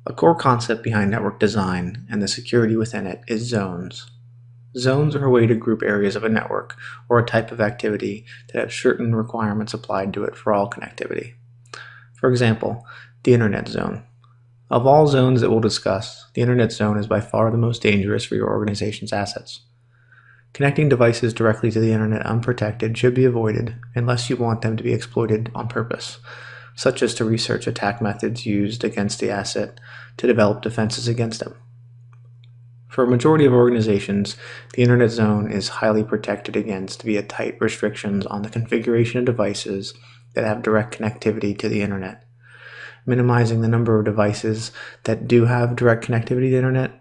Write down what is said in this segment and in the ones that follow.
A core concept behind network design and the security within it is zones. Zones are a way to group areas of a network or a type of activity that have certain requirements applied to it for all connectivity. For example, the Internet Zone. Of all zones that we'll discuss, the Internet Zone is by far the most dangerous for your organization's assets. Connecting devices directly to the Internet unprotected should be avoided unless you want them to be exploited on purpose, such as to research attack methods used against the asset to develop defenses against them. For a majority of organizations, the Internet Zone is highly protected against via tight restrictions on the configuration of devices that have direct connectivity to the Internet, minimizing the number of devices that do have direct connectivity to the Internet,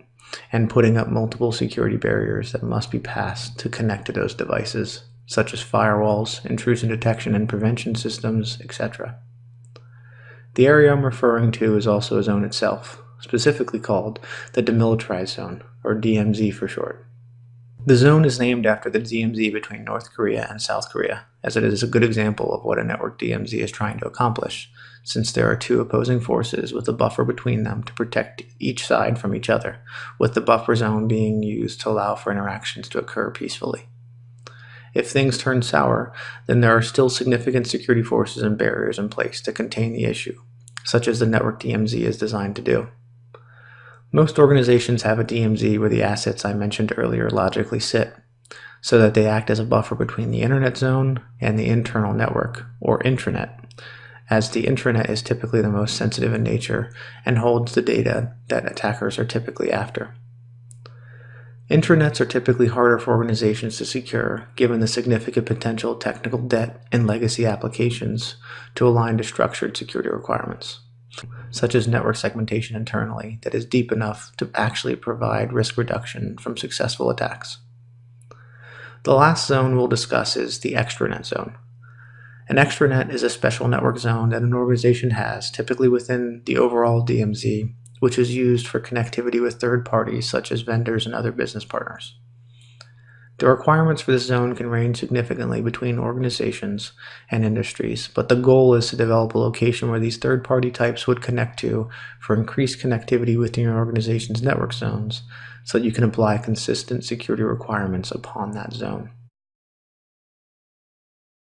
and putting up multiple security barriers that must be passed to connect to those devices, such as firewalls, intrusion detection and prevention systems, etc. The area I'm referring to is also a zone itself, specifically called the Demilitarized Zone, or DMZ for short. The zone is named after the DMZ between North Korea and South Korea, as it is a good example of what a network DMZ is trying to accomplish, since there are two opposing forces with a buffer between them to protect each side from each other, with the buffer zone being used to allow for interactions to occur peacefully. If things turn sour, then there are still significant security forces and barriers in place to contain the issue, such as the network DMZ is designed to do. Most organizations have a DMZ where the assets I mentioned earlier logically sit, so that they act as a buffer between the Internet Zone and the internal network, or intranet, as the intranet is typically the most sensitive in nature and holds the data that attackers are typically after. Intranets are typically harder for organizations to secure, given the significant potential technical debt and legacy applications to align to structured security requirements, such as network segmentation internally that is deep enough to actually provide risk reduction from successful attacks. The last zone we'll discuss is the extranet zone. An extranet is a special network zone that an organization has, typically within the overall DMZ, which is used for connectivity with third parties such as vendors and other business partners. The requirements for this zone can range significantly between organizations and industries, but the goal is to develop a location where these third-party types would connect to for increased connectivity within your organization's network zones, so that you can apply consistent security requirements upon that zone.